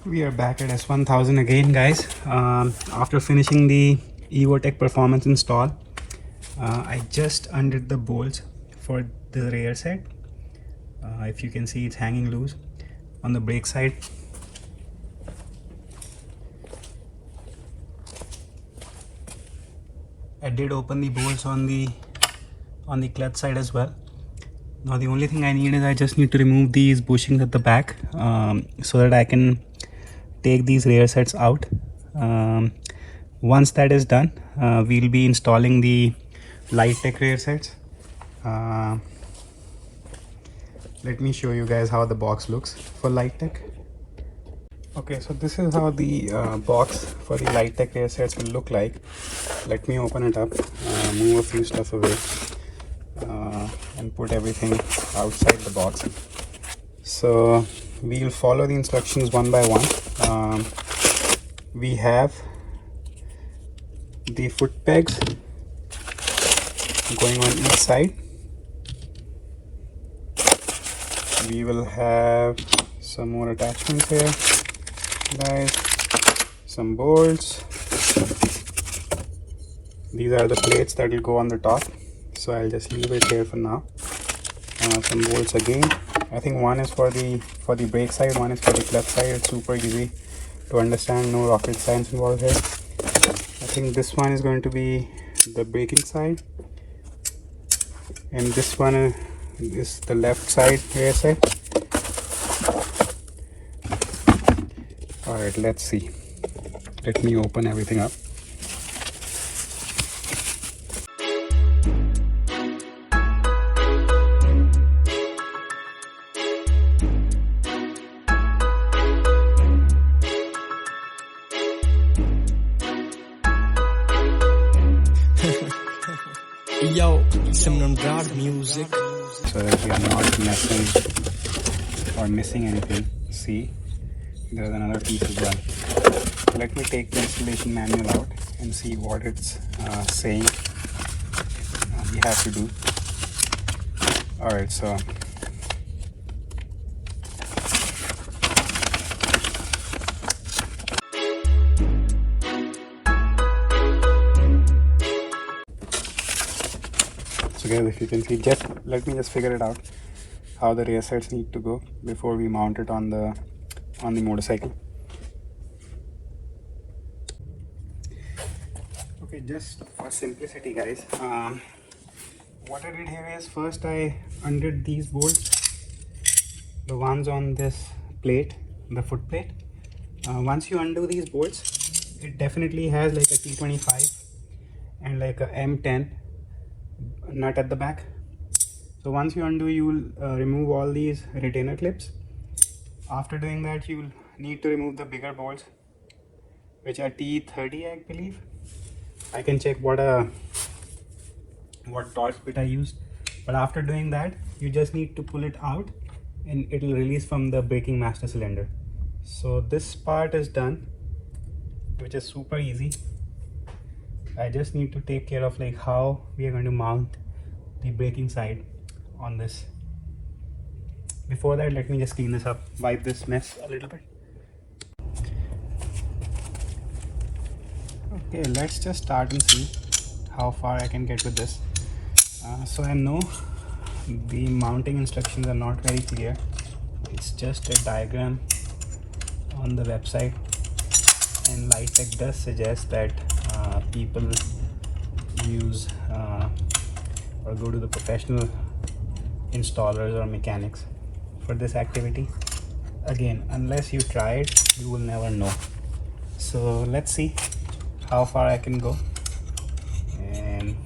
We are back at S1000 again, guys. After finishing the Vortex performance install, I just undid the bolts for the rear set. If you can see, it's hanging loose on the brake side. I did open the bolts on the clutch side as well. Now the only thing I need is I just need to remove these bushings at the back so that I can take these rear sets out. Once that is done, we'll be installing the Lightech rear sets. Let me show you guys how the box looks for Lightech. Okay, so this is how the box for the Lightech rear sets will look like. Let me open it up, move a few stuff away, and put everything outside the box. So we'll follow the instructions one by one. We have the foot pegs going on each side. We will have some more attachments here, guys, some bolts. These are the plates that will go on the top, so I'll just leave it here for now. Some bolts again. I think one is for the brake side, one is for the clutch side. It's super easy to understand, no rocket science involved here. I think this one is going to be the braking side, and this one is the left side rear set. Alright, let's see. Let me open everything up. Yo, some guard music. So that we are not messing or missing anything. See, there's another piece as well. Let me take the installation manual out and see what it's saying we have to do. Alright, so guys, if you can see, just let me just figure it out how the rear sets need to go before we mount it on the motorcycle. Okay, just for simplicity, guys, what I did here is first I undid these bolts, the ones on this plate, the foot plate. Once you undo these bolts, it definitely has like a T25 and like a M10 nut at the back. So once you undo, you will remove all these retainer clips. After doing that, you will need to remove the bigger bolts, which are T30, I believe. I can check what torch bit I used, but after doing that, you just need to pull it out and it will release from the braking master cylinder. So this part is done, which is super easy. I just need to take care of like how we are going to mount the braking side on this. Before that, let me just clean this up, wipe this mess a little bit. Okay, let's just start and see how far I can get with this. So I know the mounting instructions are not very clear. It's just a diagram on the website, and Lightech does suggest that people use or go to the professional installers or mechanics for this activity. Again, unless you try it, you will never know. So let's see how far I can go and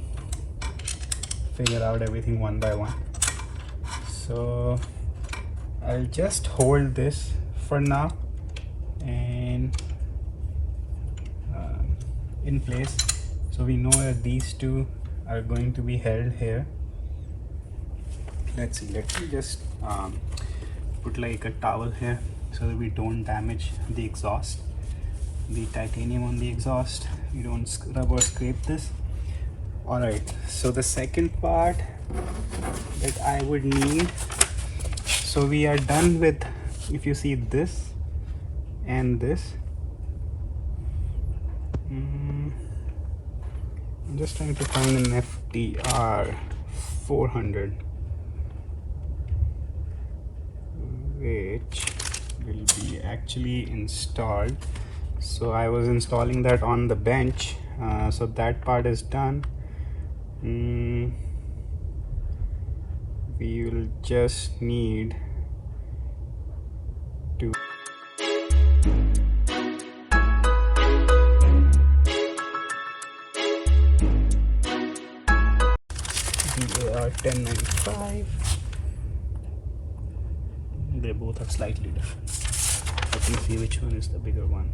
figure out everything one by one. So I'll just hold this for now and in place, so we know that these two are going to be held here. Let's see, let me just put like a towel here so that we don't damage the exhaust, the titanium on the exhaust. You don't scrub or scrape this. Alright, so the second part that I would need, so we are done with, if you see this, and this. I'm just trying to find an FTR 400 which will be actually installed. So I was installing that on the bench, so that part is done. We will just need to BAR 1095. They both are slightly different. Let me see which one is the bigger one.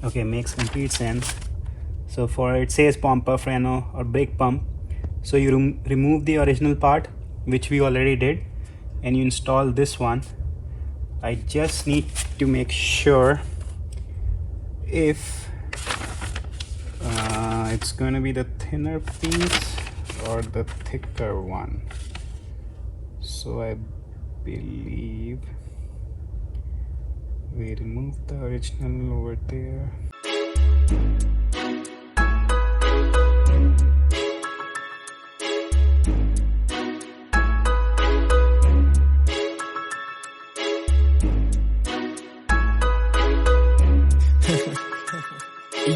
Okay, makes complete sense. So for it says pompa, freno or brake pump. So you remove the original part, which we already did, and you install this one. I just need to make sure if it's going to be the thinner piece or the thicker one. So I believe we removed the original over there.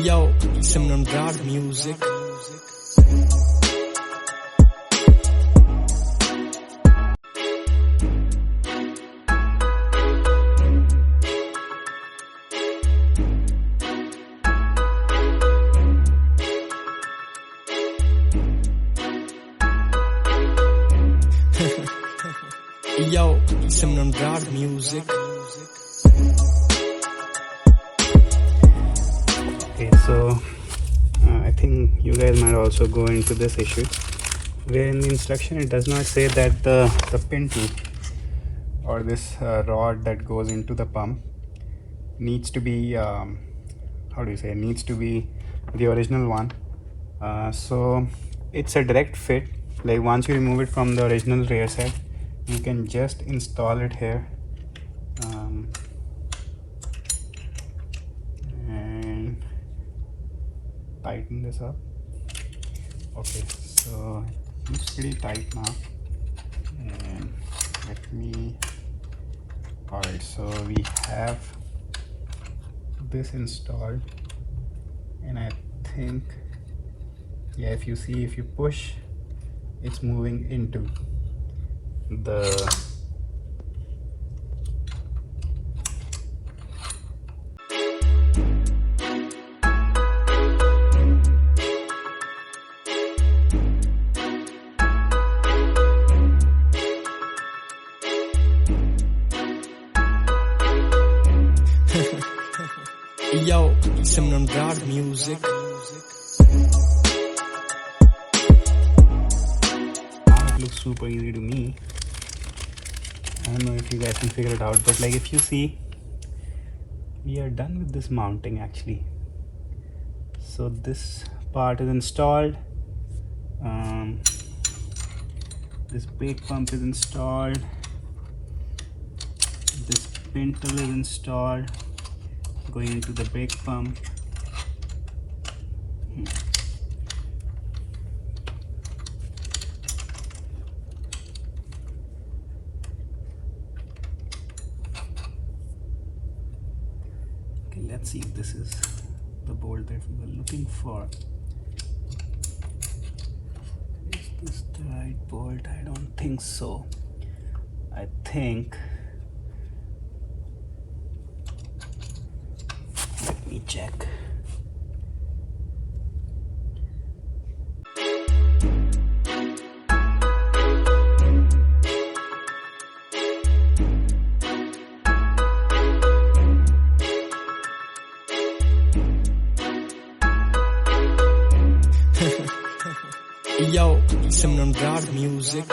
Yo, some non-guard music. Yo, some non-guard music. Okay, so I think you guys might also go into this issue where in the instruction it does not say that the pin tooth or this rod that goes into the pump needs to be needs to be the original one. So it's a direct fit. Like once you remove it from the original rear set, you can just install it here. And tighten this up. Okay, so it's pretty tight now. And let me. Alright, so we have this installed, and I think, yeah, if you see, if you push, it's moving into the Yo, some non-guard music. It looks super easy to me. I don't know if you guys can figure it out, but like if you see, we are done with this mounting actually. So this part is installed. This brake pump is installed. This pintle is installed, going into the brake pump. Okay, let's see if this is the bolt that we were looking for. Is this the right bolt? I don't think so. I think, let me check. Yo, some non-guard music.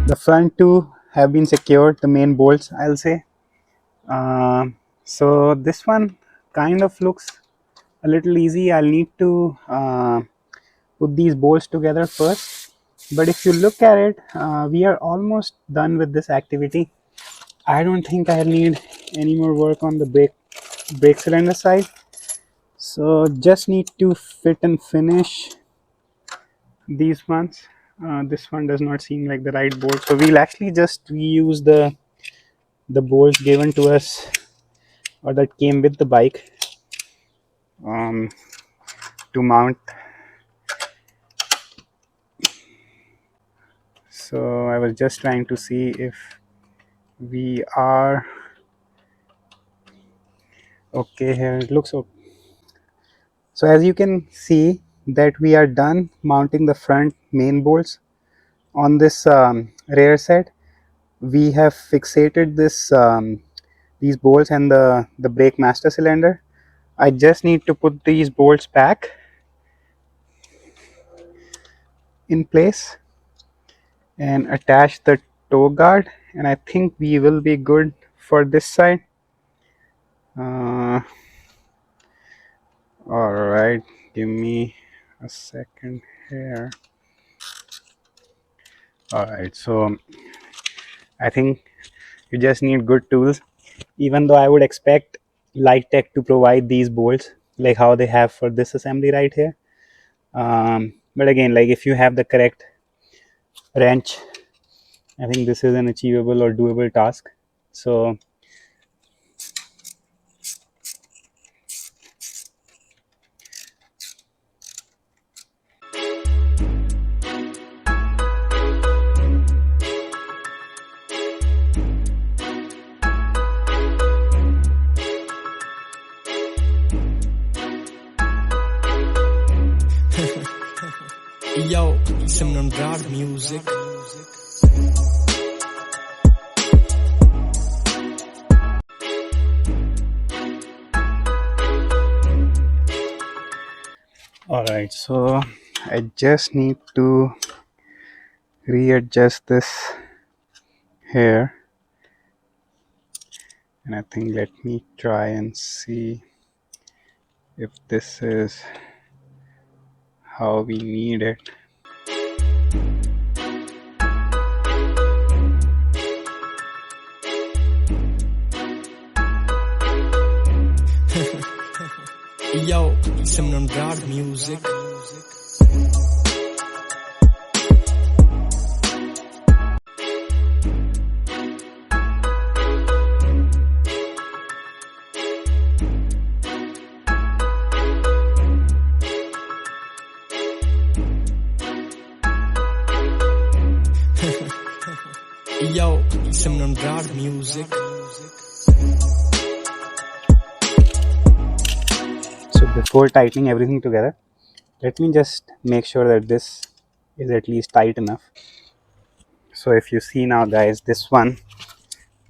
The front two have been secured, the main bolts, I'll say. So this one kind of looks a little easy. I'll need to put these bolts together first. But if you look at it, we are almost done with this activity. I don't think I'll need any more work on the brake cylinder side. So just need to fit and finish these ones. This one does not seem like the right bolt, so we'll actually just reuse the bolts given to us or that came with the bike to mount. So I was just trying to see if we are okay here. It looks okay. So as you can see that we are done mounting the front main bolts on this rear set. We have fixated this these bolts and the brake master cylinder. I just need to put these bolts back in place and attach the toe guard, and I think we will be good for this side. All right, give me a second here. All right, so I think you just need good tools, even though I would expect Lightech to provide these bolts like how they have for this assembly right here. But again, like if you have the correct wrench, I think this is an achievable or doable task. So Yo, some non-rad music. all right, so I just need to readjust this here, and I think let me try and see if this is how we need it. Yo, some non-rad music. Yo, some non-rad music. So before tightening everything together, let me just make sure that this is at least tight enough. So if you see now guys, this one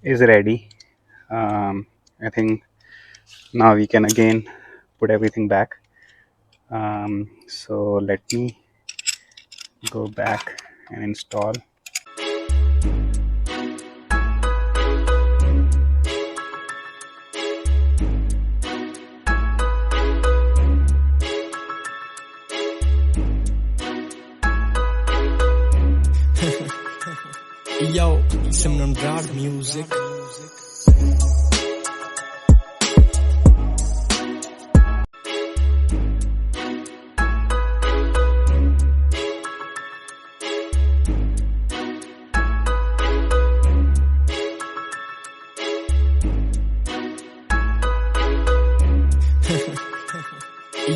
is ready. I think now we can again put everything back. So let me go back and install. Yo, some non-rad music.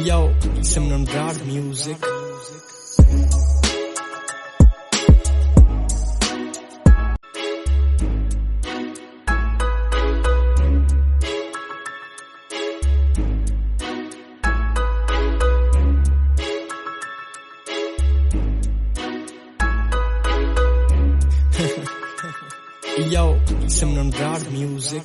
Yo, some non-rad music. Yo, some non-rad music.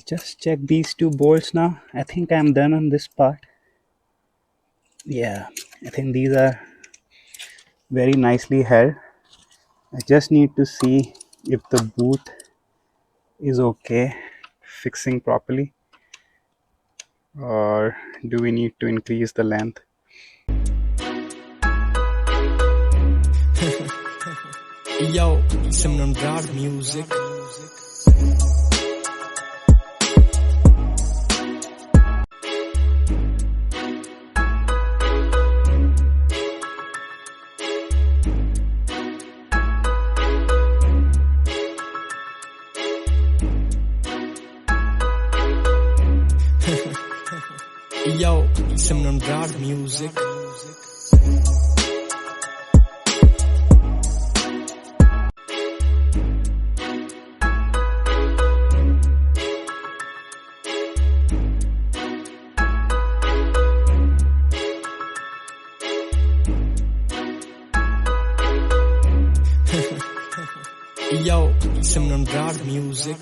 just check these two bolts now. I think I'm done on this part. Yeah, I think these are very nicely held. I just need to see if the boot is okay fixing properly, or do we need to increase the length. Yo, some non-rad music. Yo, some non-rad music. Yo, some non-rad music.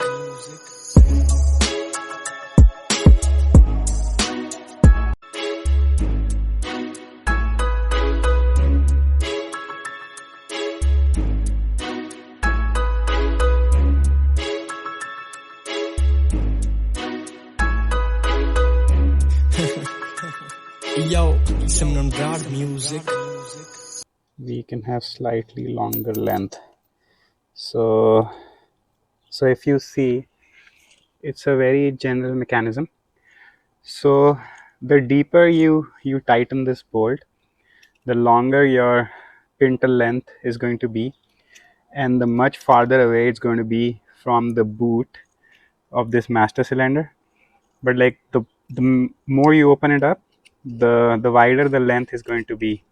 Yo, some non-rad music. We can have slightly longer length. So if you see, it's a very general mechanism. So the deeper you tighten this bolt, the longer your pintle length is going to be, and the much farther away it's going to be from the boot of this master cylinder. But like the more you open it up, the wider the length is going to be.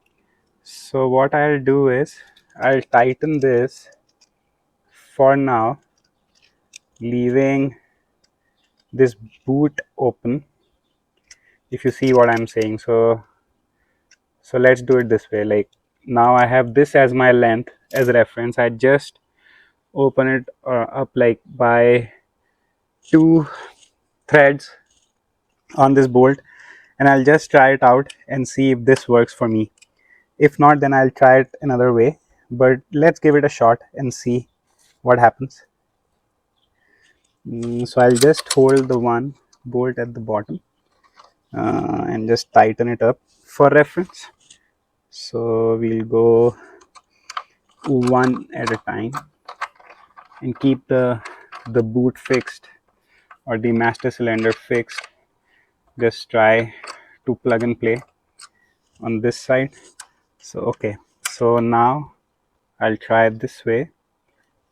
So what I'll do is I'll tighten this for now, leaving this boot open, if you see what I'm saying. So let's do it this way. Like, now I have this as my length as reference. I just open it up like by 2 threads on this bolt, and I'll just try it out and see if this works for me. If not, then I'll try it another way, but let's give it a shot and see what happens. So I'll just hold the one bolt at the bottom and just tighten it up for reference. So we'll go one at a time and keep the boot fixed, or the master cylinder fixed. Just try to plug and play on this side. So okay, so now I'll try it this way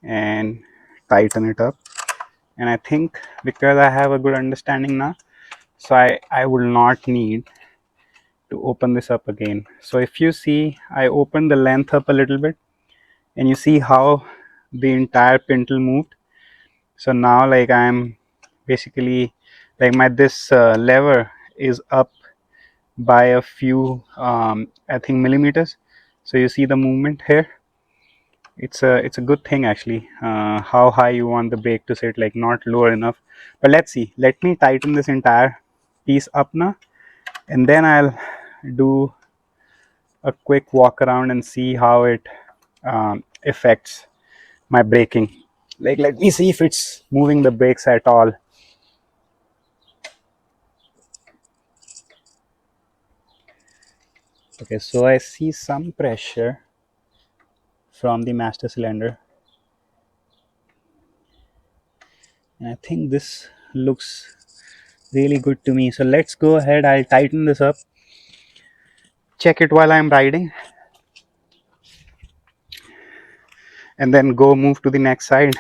and tighten it up. And I think because I have a good understanding now, so I will not need to open this up again. So if you see, I opened the length up a little bit, and you see how the entire pintle moved. So now like I'm basically like this lever is up by a few I think millimeters. So you see the movement here. It's a good thing actually, how high you want the brake to sit, like not lower enough. But let's see, let me tighten this entire piece up now, and then I'll do a quick walk around and see how it affects my braking. Like, let me see if it's moving the brakes at all. Okay, so I see some pressure from the master cylinder, and I think this looks really good to me. So let's go ahead, I'll tighten this up, check it while I'm riding, and then go move to the next side.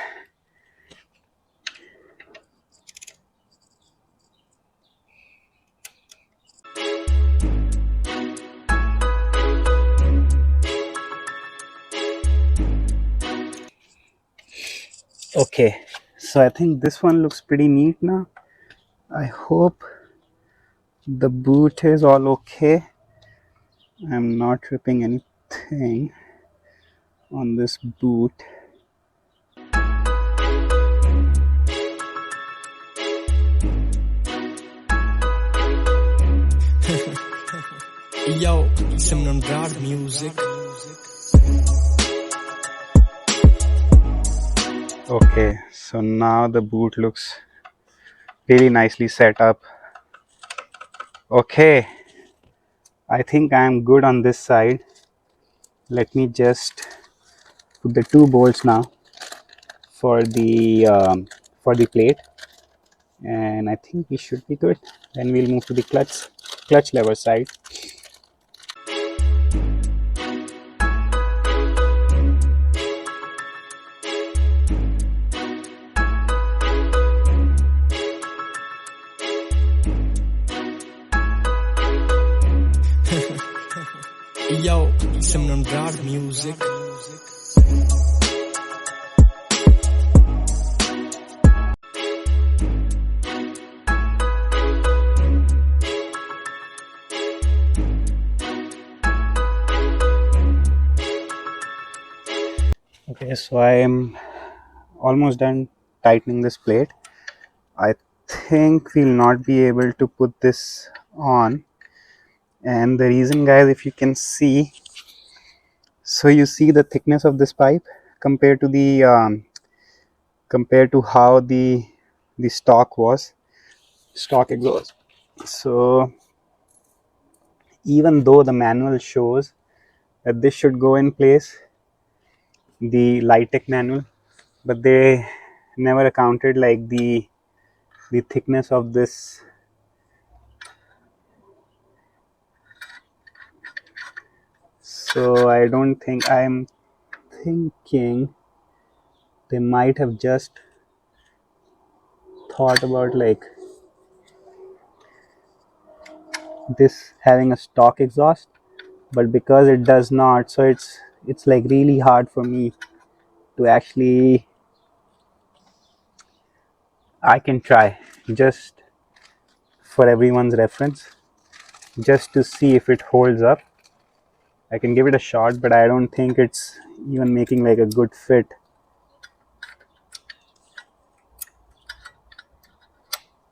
Okay, so I think this one looks pretty neat now. I hope the boot is all okay. I'm not tripping anything on this boot. Yo, some non-rad music. Okay, so now the boot looks really nicely set up. Okay, I think I'm good on this side. Let me just put the two bolts now for the plate, and I think we should be good. Then we'll move to the clutch lever side. Yo, some non-rad music. Okay, so I am almost done tightening this plate. I think we'll not be able to put this on, and the reason, guys, if you can see, so you see the thickness of this pipe compared to the compared to how the stock exhaust. So even though the manual shows that this should go in place, the Lightech manual, but they never accounted like the thickness of this. So I don't think, I'm thinking they might have just thought about like this having a stock exhaust, but because it does not, so it's like really hard for me to actually. I can try just for everyone's reference, just to see if it holds up. I can give it a shot, but I don't think it's even making like a good fit.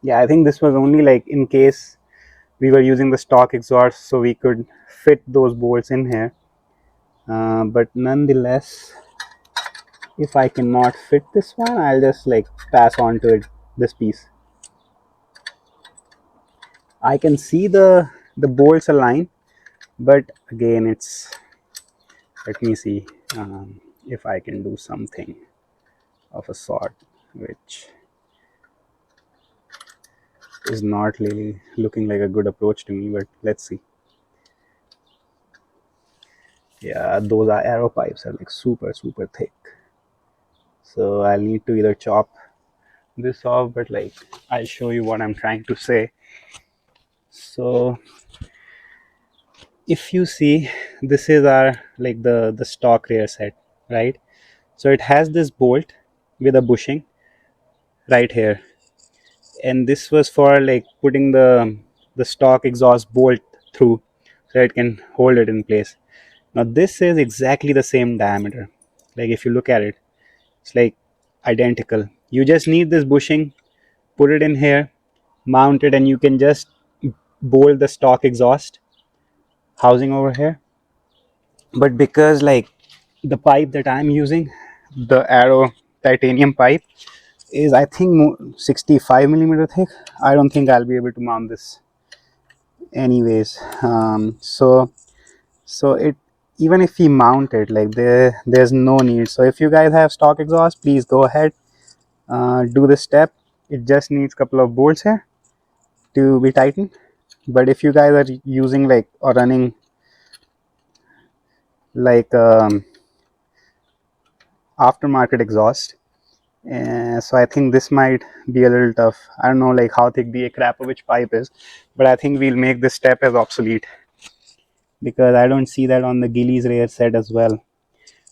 Yeah, I think this was only like in case we were using the stock exhaust, so we could fit those bolts in here. But nonetheless, if I cannot fit this one, I'll just like pass on to it this piece. I can see the bolts align, but again, it's, let me see if I can do something of a sort, which is not really looking like a good approach to me, but let's see. Yeah, those are arrow pipes are like super thick, so I'll need to either chop this off, but like I'll show you what I'm trying to say. So if you see, this is our like the stock rear set, right? So it has this bolt with a bushing right here, and this was for like putting the stock exhaust bolt through, so it can hold it in place. Now this is exactly the same diameter. Like if you look at it, it's like identical. You just need this bushing, put it in here, mount it, and you can just bolt the stock exhaust housing over here. But because like the pipe that I'm using, the arrow titanium pipe, is I think 65 millimeter thick, I don't think I'll be able to mount this anyways. So it, even if we mount it, like there's no need. So if you guys have stock exhaust, please go ahead, do this step. It just needs a couple of bolts here to be tightened. But if you guys are using like or running like aftermarket exhaust, so I think this might be a little tough. I don't know like how thick the Akrapovic pipe is, but I think we'll make this step as obsolete, because I don't see that on the Gilles rear set as well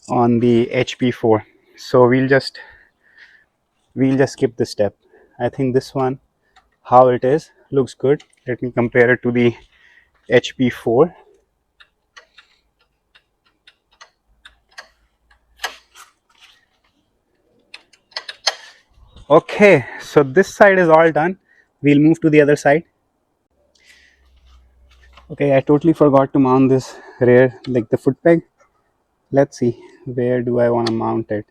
on the HP4. So we'll just skip this step. I think this one, how it is, looks good. Let me compare it to the HP4. Okay, so this side is all done. We'll move to the other side. Okay, I totally forgot to mount this rear, like the foot peg. Let's see, where do I want to mount it?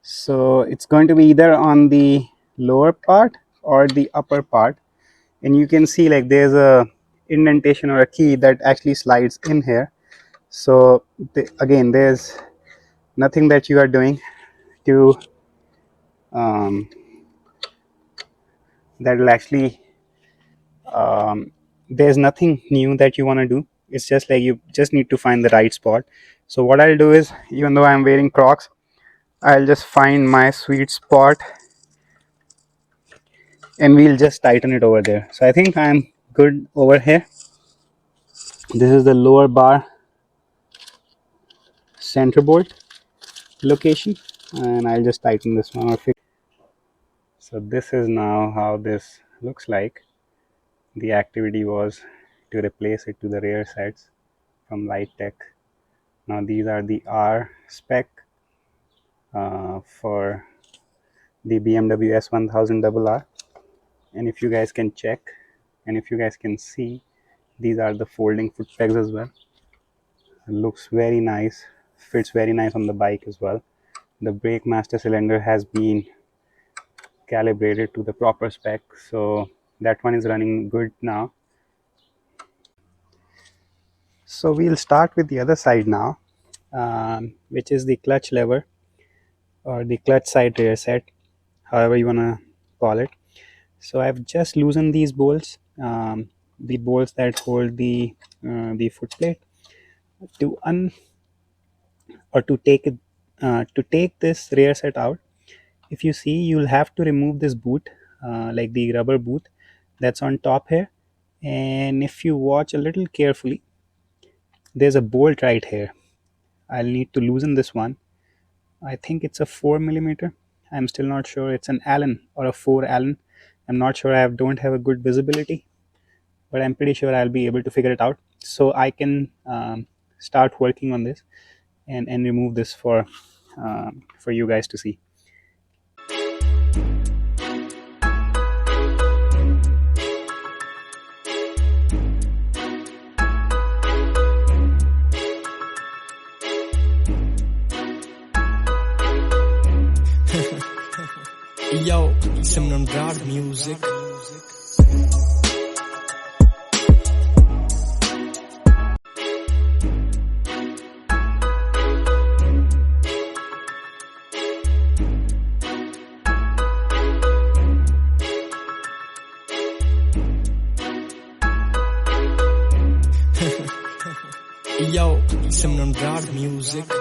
So it's going to be either on the lower part or the upper part, and you can see like there's a indentation or a key that actually slides in here. So again, there's nothing that you are doing to that will actually there's nothing new that you want to do. It's just like you just need to find the right spot. So what I'll do is, even though I'm wearing Crocs, I'll just find my sweet spot and we'll just tighten it over there. So I think I'm good over here. This is the lower bar center bolt location, and I'll just tighten this one or fix. So this is now how this looks like. The activity was to replace it to the rear sets from Lightech. Now these are the R spec for the BMW S1000RR, and if you guys can check and if you guys can see, these are the folding foot pegs as well. It looks very nice, fits very nice on the bike as well. The brake master cylinder has been calibrated to the proper spec, so that one is running good now. So we'll start with the other side now, which is the clutch lever or the clutch side rear set, however you want to call it. So I've just loosened these bolts, the bolts that hold the foot plate. To un or to take it to take this rear set out, if you see, you'll have to remove this boot, like the rubber boot that's on top here. And if you watch a little carefully, there's a bolt right here. I'll need to loosen this one. I think it's a 4 millimeter. I'm still not sure. It's an Allen or a 4 Allen. I'm not sure. don't have a good visibility, but I'm pretty sure I'll be able to figure it out. So I can start working on this and remove this for you guys to see. Yo, some non-rad music. Yo, some non-rad music.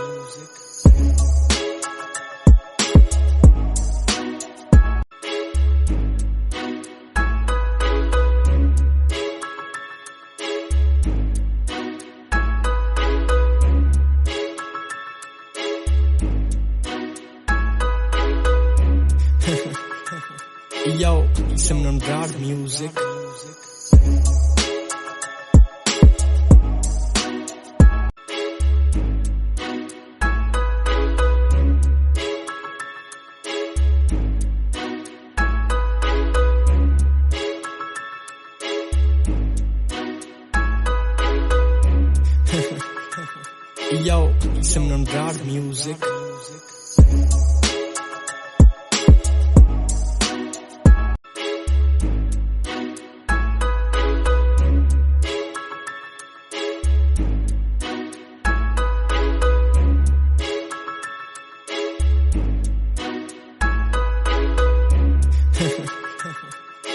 Yo, some non-rad music. Yo, some non-rad music.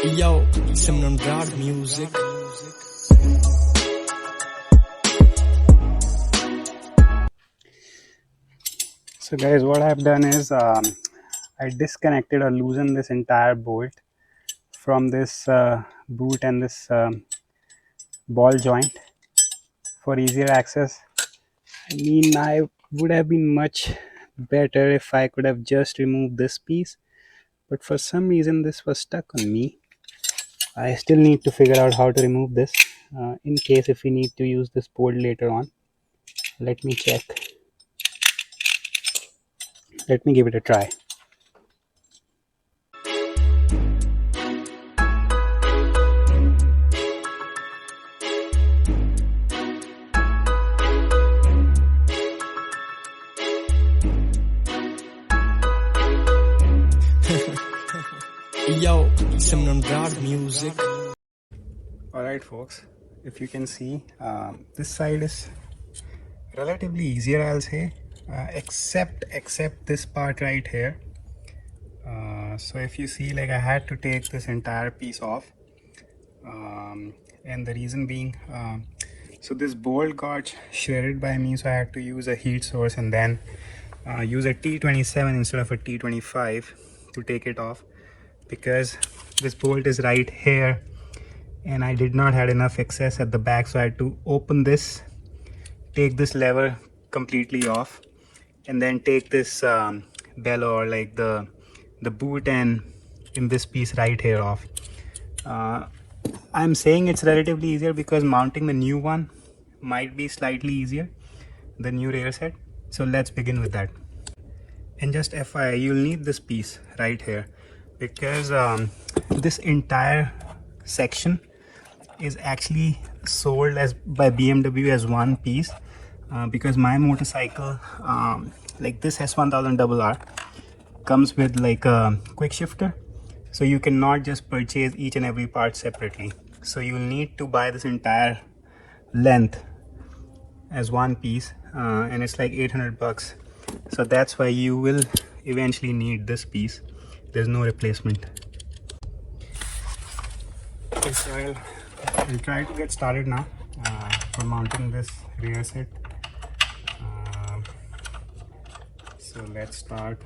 Yo, some non-rad music. So guys, what I've done is I disconnected or loosened this entire bolt from this boot and this ball joint for easier access. I mean, I would have been much better if I could have just removed this piece, but for some reason this was stuck on me. I still need to figure out how to remove this in case if we need to use this bolt later on. Let me check. Let me give it a try. Yo, some non-rad music. Alright folks, if you can see, this side is relatively easier, I'll say, except this part right here. So if you see, like, I had to take this entire piece off, and the reason being, so this bolt got shredded by me, so I had to use a heat source and then use a T27 instead of a T25 to take it off, because this bolt is right here and I did not had enough excess at the back, so I had to open this, take this lever completely off, and then take this bellow, or like the boot and in this piece right here off. I'm saying it's relatively easier because mounting the new one might be slightly easier, the new rear set. So let's begin with that. And just FYI, you'll need this piece right here, because this entire section is actually sold as by BMW as one piece, because my motorcycle, like this S1000RR, comes with like a quick shifter, so you cannot just purchase each and every part separately. So you'll need to buy this entire length as one piece, and it's like 800 bucks. So that's why you will eventually need this piece. There's no replacement. Okay, so I'll try to get started now for mounting this rear set. So let's start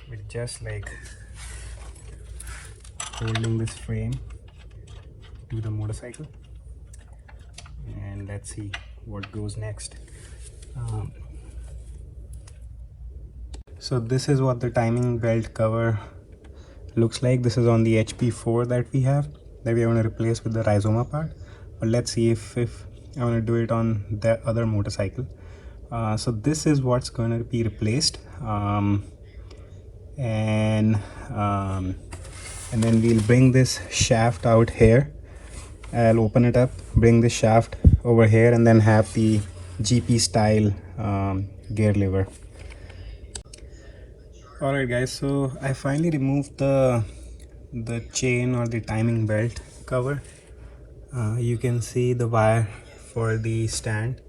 with just like holding this frame to the motorcycle, and let's see what goes next. So this is what the timing belt cover looks like. This is on the HP4 that we are going to replace with the Rhizoma part, but let's see if I want to do it on the other motorcycle. So this is what's going to be replaced, and then we'll bring this shaft out here. I'll open it up, bring the shaft over here, and then have the GP style gear lever. Alright guys, so I finally removed the chain or the timing belt cover. You can see the wire for the stand.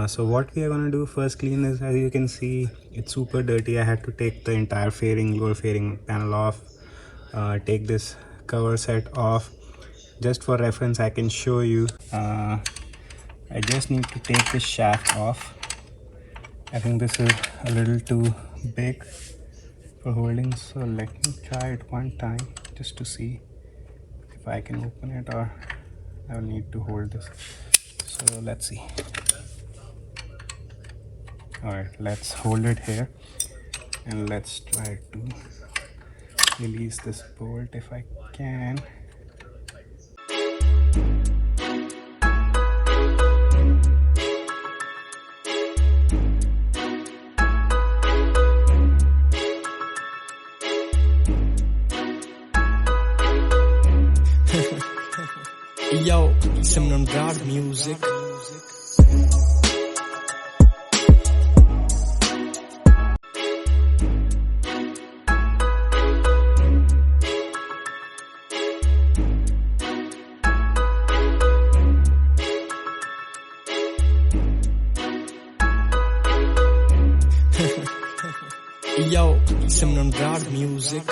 So what we are going to do first, clean is, as you can see, it's super dirty. I had to take the entire fairing, lower fairing panel off, take this cover set off. Just for reference, I can show you. I just need to take this shaft off. I think this is a little too big for holding, so let me try it one time just to see if I can open it, or I will need to hold this. So let's see. Alright, let's hold it here and let's try to release this bolt if I can. Yo, some non-rad music. Yo, some non-rad music.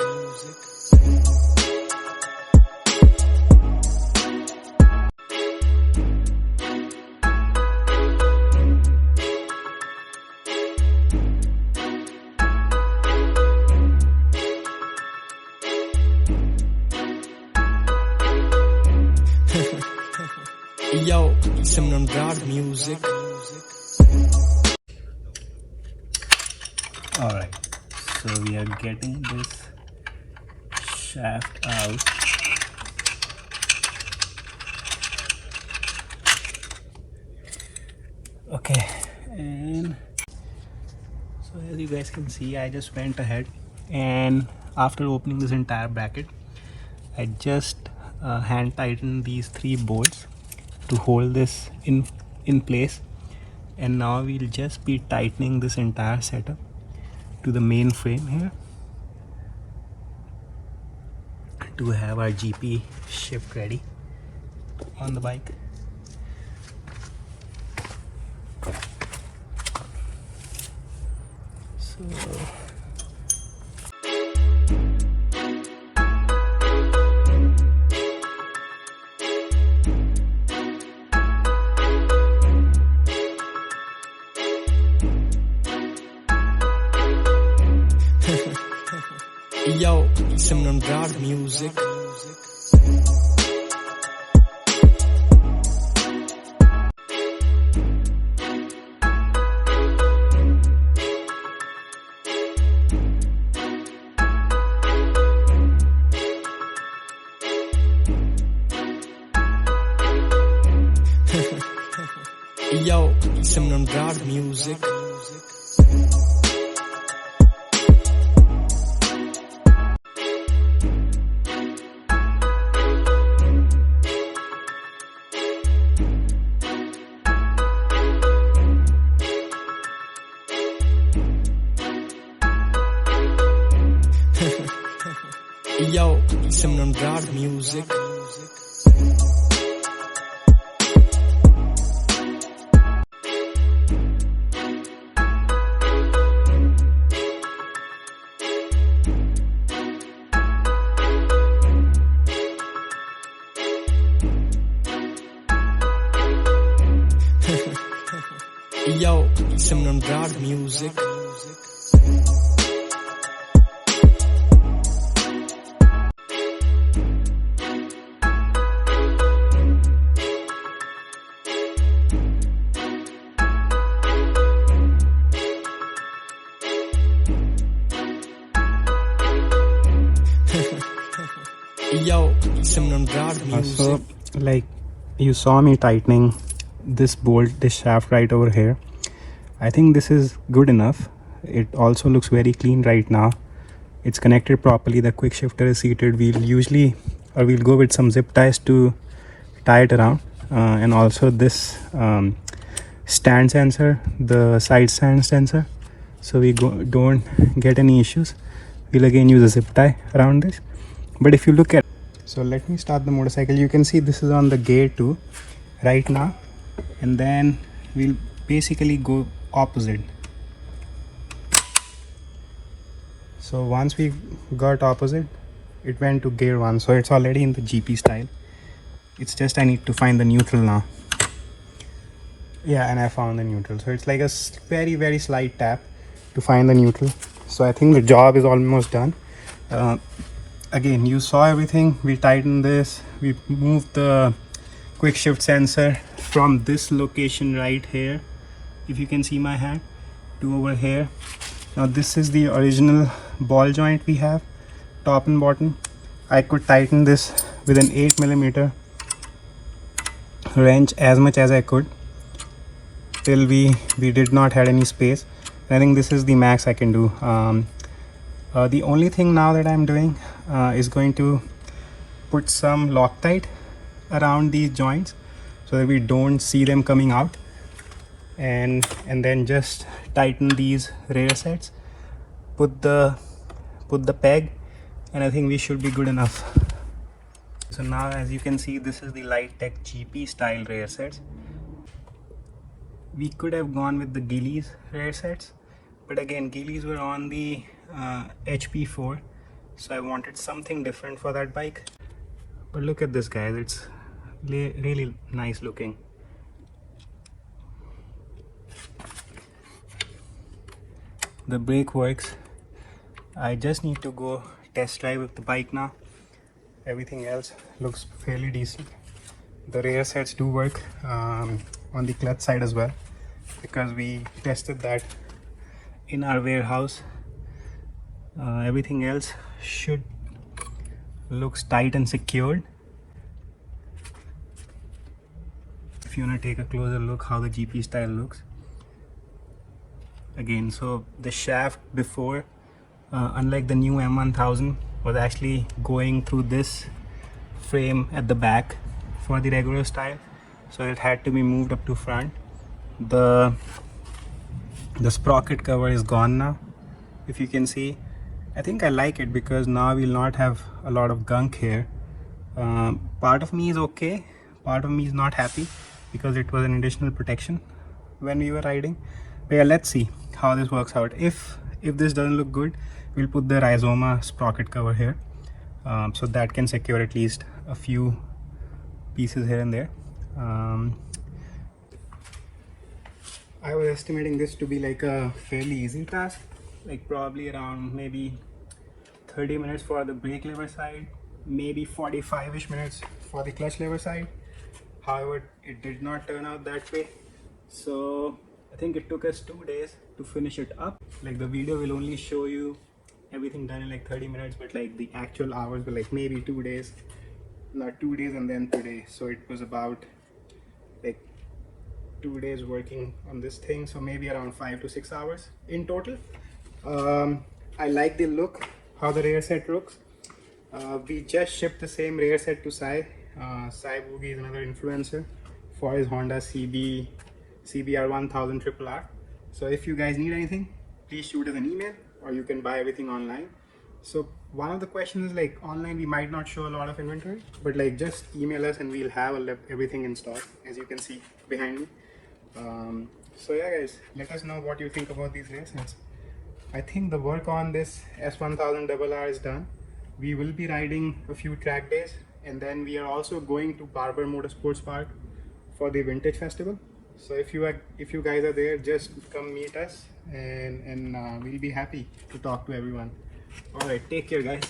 Yo, some non-rad music. Alright, so we are getting this shaft out. Okay, and so as you guys can see, I just went ahead and after opening this entire bracket, I just hand tightened these 3 bolts to hold this in place, and now we'll just be tightening this entire setup to the main frame here. to have our GP shift ready on the bike. So Yo, some non-rad music. Yo, some non-rad music. Yo, some non-rad music. Yo, some non-rad music. Yo, some non-rad music. so like you saw me tightening this bolt, this shaft right over here. I think this is good enough. It also looks very clean right now. It's connected properly. The quick shifter is seated. We'll go with some zip ties to tie it around, and also this stand sensor, the side stand sensor, so we don't get any issues. We'll again use a zip tie around this. But if you look at, so let me start the motorcycle. You can see this is on the gear 2 right now, and then we'll basically go opposite. So once we got opposite, it went to gear 1, so it's already in the GP style. It's just I need to find the neutral now. Yeah, and I found the neutral. So it's like a very, very slight tap to find the neutral. So I think the job is almost done. Again, you saw everything. We tightened this. We moved the quick shift sensor from this location right here, if you can see my hand, to over here. Now this is the original ball joint we have, top and bottom. I could tighten this with an 8mm wrench as much as I could till we did not had any space. I think this is the max I can do. The only thing now that I'm doing is going to put some Loctite around these joints so that we don't see them coming out, and then just tighten these rear sets, put the peg, and I think we should be good enough. So now, as you can see, this is the Lightech GP style rear sets. We could have gone with the Gilles rear sets, but again, Gilles were on the HP4, so I wanted something different for that bike. But look at this, guys, it's really nice looking. The brake works. I just need to go test drive with the bike now. Everything else looks fairly decent. The rear sets do work on the clutch side as well, because we tested that in our warehouse. Everything else looks tight and secured. If you want to take a closer look how the GP style looks again, so the shaft before, unlike the new M1000, was actually going through this frame at the back for the regular style, so it had to be moved up to front. The sprocket cover is gone now, if you can see. I think I like it because now we'll not have a lot of gunk here. Part of me is okay, part of me is not happy because it was an additional protection when we were riding. But yeah, let's see how this works out. If this doesn't look good, we'll put the Rhizoma sprocket cover here, so that can secure at least a few pieces here and there. I was estimating this to be like a fairly easy task, like probably around maybe 30 minutes for the brake lever side, maybe 45ish minutes for the clutch lever side. However, it did not turn out that way. So I think it took us 2 days to finish it up. Like the video will only show you everything done in like 30 minutes, but like the actual hours were like maybe 2 days, not 2 days and then today. So it was about like 2 days working on this thing, so maybe around 5 to 6 hours in total. I like the look, how the rear set looks. We just shipped the same rear set to Sai. Sai Boogie is another influencer for his Honda CBR 1000RR. So if you guys need anything, please shoot us an email, or you can buy everything online. So one of the questions is like, online we might not show a lot of inventory, but like just email us and we'll have everything in stock, as you can see behind me. So yeah guys, let us know what you think about these rear sets. I think the work on this S1000RR is done. We will be riding a few track days, and then we are also going to Barber Motorsports Park for the Vintage Festival. So if you guys are there, just come meet us, and we'll be happy to talk to everyone. All right, take care guys.